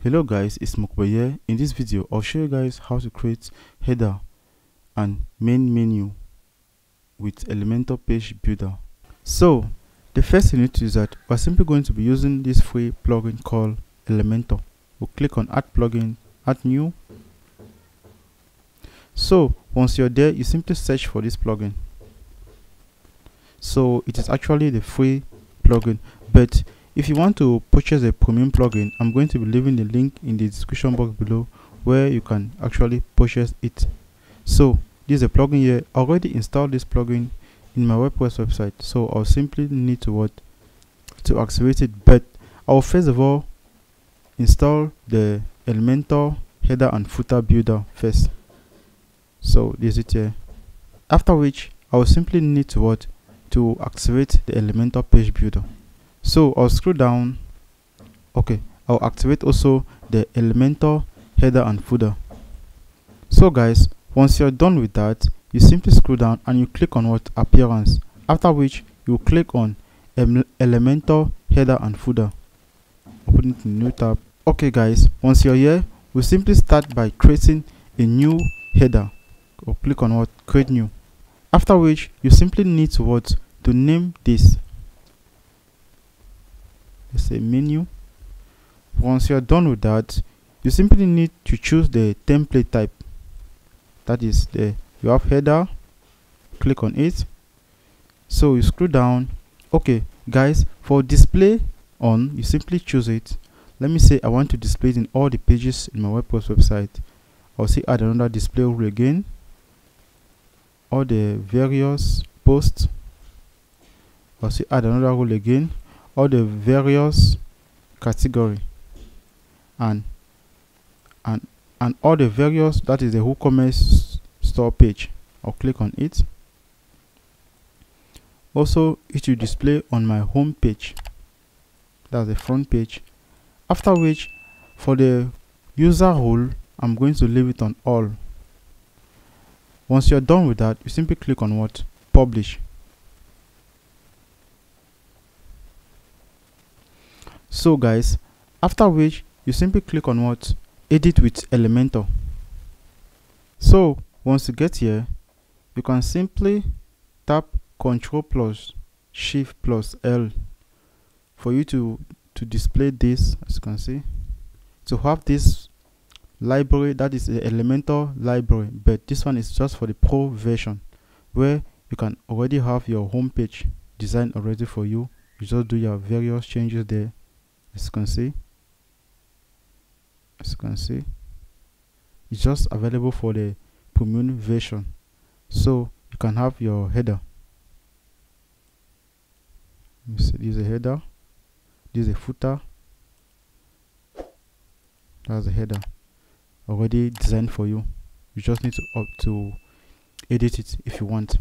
Hello guys, it's Mokbe here. In this video, I'll show you guys how to create header and main menu with Elementor page builder. So the first thing you need to do is that we're simply going to be using this free plugin called Elementor. We'll click on add plugin, add new. So once you're there, you simply search for this plugin. So it is actually the free plugin, but if you want to purchase a premium plugin, I'm going to be leaving the link in the description box below where you can actually purchase it. So this is a plugin here. I already installed this plugin in my Wordpress website, so I'll simply need to activate it. But I'll first of all install the Elementor header and footer builder first. So this is it here. After which I will simply need to activate the Elementor page builder. So I'll scroll down. Okay, I'll activate also the Elementor header and footer. So guys, once you're done with that, you simply scroll down and you click on appearance, after which you click on Elementor header and footer. Open it in a new tab. Okay guys, once you're here, we simply start by creating a new header, or click on create new, after which you simply need to name this. Let's say menu. Once you're done with that, you simply need to choose the template type. That is you have header, click on it. So you scroll down. Okay guys, for display on, you simply choose it. Let me say I want to display it in all the pages in my WordPress website. I'll say add another display rule again, all the various posts. I'll say add another rule again, all the various category, and all the various, that is the WooCommerce store page. I'll click on it. Also it will display on my home page, that's the front page. After which, for the user role, I'm going to leave it on all. Once you're done with that, you simply click on publish. So guys, after which you simply click on edit with Elementor. So once you get here, you can simply tap Ctrl plus Shift plus L for you to display this. As you can see, to have this library, that is the Elementor library, but this one is just for the pro version, where you can already have your home page designed already for you. You just do your various changes there. As you can see, it's just available for the premium version. So you can have your header. Let me see, this is a header, this is a footer, that's a header already designed for you. You just need to edit it if you want.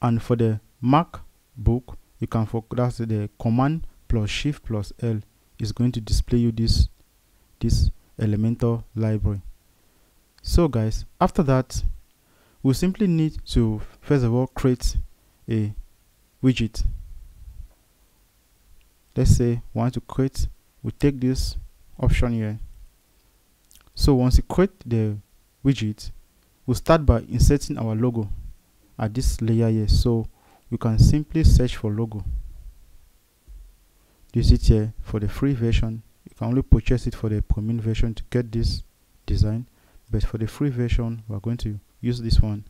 And for the MacBook, you can that's the command plus Shift plus L is going to display you this Elementor library. So guys, after that, we simply need to first of all create a widget. Let's say we want to create, we take this option here. So once you create the widget, we'll start by inserting our logo at this layer here. So we can simply search for logo. This is here for the free version. You can only purchase it for the premium version to get this design, but for the free version, we're going to use this one.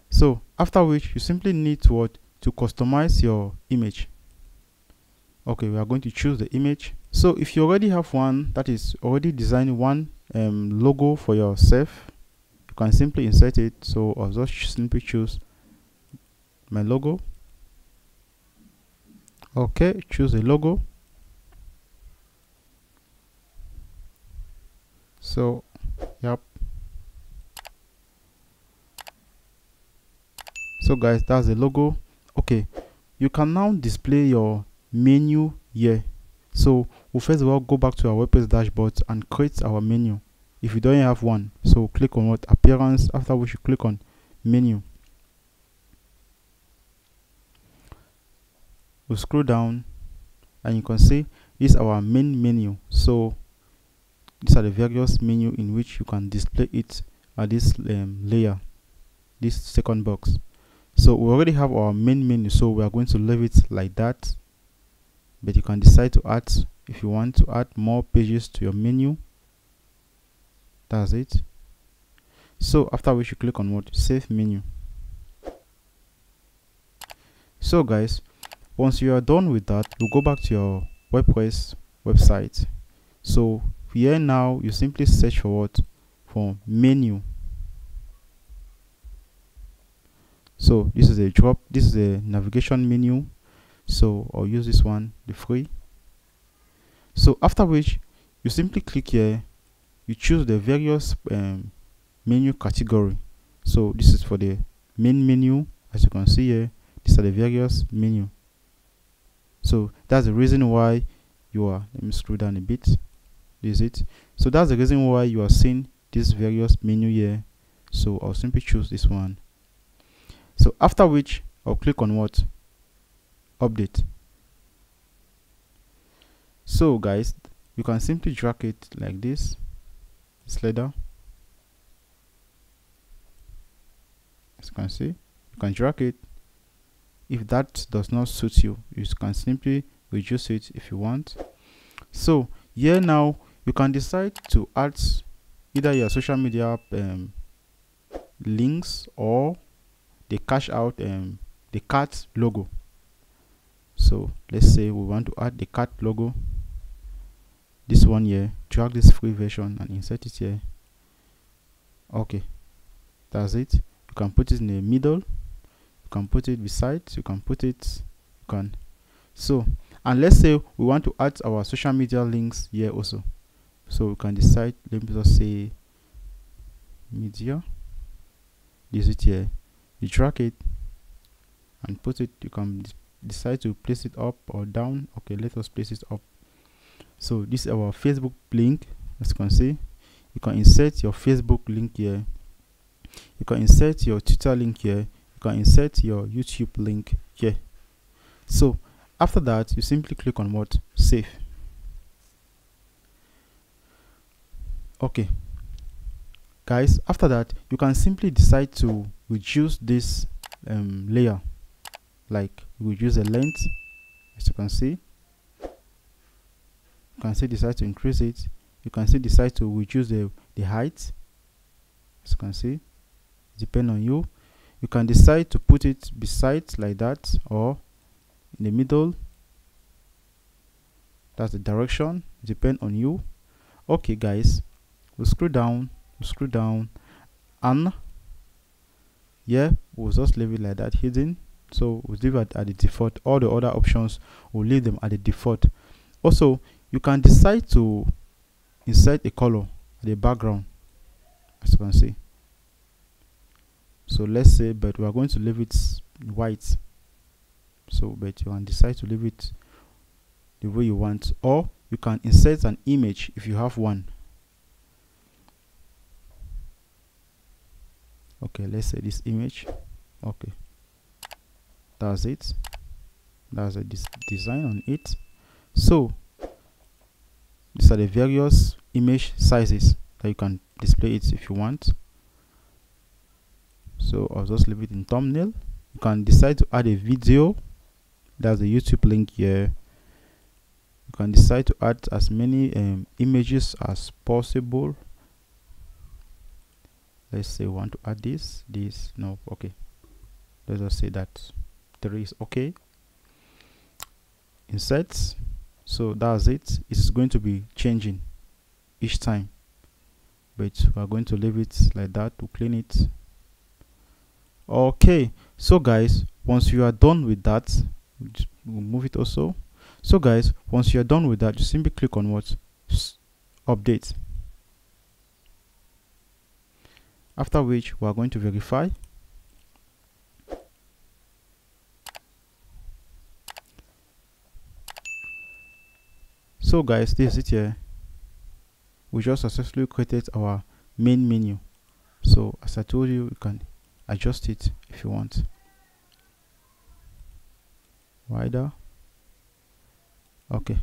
So after which, you simply need to customize your image. Okay, we are going to choose the image. So if you already have one that is already designed, one logo for yourself, you can simply insert it. So I'll just simply choose my logo. Okay, choose a logo. So yep, so guys, that's the logo. Okay, you can now display your menu here. So we'll first of all go back to our WordPress dashboard and create our menu if you don't have one. So click on appearance, after which you click on menu. We'll scroll down and you can see this is our main menu. So these are the various menu in which you can display it at this layer, this second box. So we already have our main menu, so we are going to leave it like that, but you can decide to add, if you want to add more pages to your menu. That's it. So after which you click on what? Save menu. So guys, once you are done with that, you go back to your WordPress website. So here now you simply search for what? For menu. So this is a navigation menu. So I'll use this one, the free. So after which you simply click here, you choose the various menu category. So this is for the main menu. As you can see here, these are the various menu. So that's the reason why you are, let me scroll down a bit, this is it. So that's the reason why you are seeing this various menu here. So I'll simply choose this one. So after which I'll click on what? Update. So guys, you can simply drag it like this slider. As you can see, you can drag it. If that does not suit you, you can simply reduce it if you want. So here now you can decide to add either your social media links or the cash out the cart logo. So let's say we want to add the cart logo, this one here. Drag this free version and insert it here. Okay, that's it. You can put it in the middle, you can put it beside, you can put it, you can. So, and let's say we want to add our social media links here also. So we can decide, let me just say media, this is it here. You drag it and put it, you can decide to place it up or down. Okay, let us place it up. So this is our Facebook link. As you can see, you can insert your Facebook link here, you can insert your Twitter link here, you can insert your YouTube link here. So after that, you simply click on what? Save. Okay guys, after that you can simply decide to reduce this layer, like reduce the length. As you can see, you can still decide to increase it, you can still decide to reduce the height. As you can see, depend on you. You can decide to put it beside like that or in the middle. That's the direction, depend on you. Okay guys, we'll scroll down, and yeah, we'll just leave it like that hidden. So we'll leave it at the default. All the other options, we'll leave them at the default. Also, you can decide to insert a color at the background, as you can see. So let's say, but we are going to leave it white. So but you can decide to leave it the way you want, or you can insert an image if you have one. Okay, let's say this image. Okay, that's it. That's a design on it. So these are the various image sizes that you can display it if you want. So I'll just leave it in thumbnail. You can decide to add a video. That's the YouTube link here. You can decide to add as many images as possible. Let's say we want to add this, no, okay, let's just say that 3 is okay. Insert. So that's it. It's going to be changing each time, but we're going to leave it like that to clean it. Okay, so guys, once you are done with that, we'll move it also. So guys, once you are done with that, you simply click on what? Update. After which we are going to verify. So guys, this is it here. We just successfully created our main menu. So as I told you, you can adjust it if you want. Wider. Okay,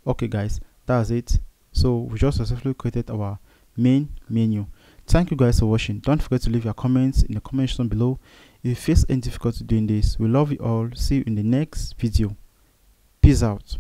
Okay guys, that's it. So we just successfully created our main menu. Thank you guys for watching. Don't forget to leave your comments in the comment section below. If you face any difficulty doing this, we love you all. See you in the next video. Peace out.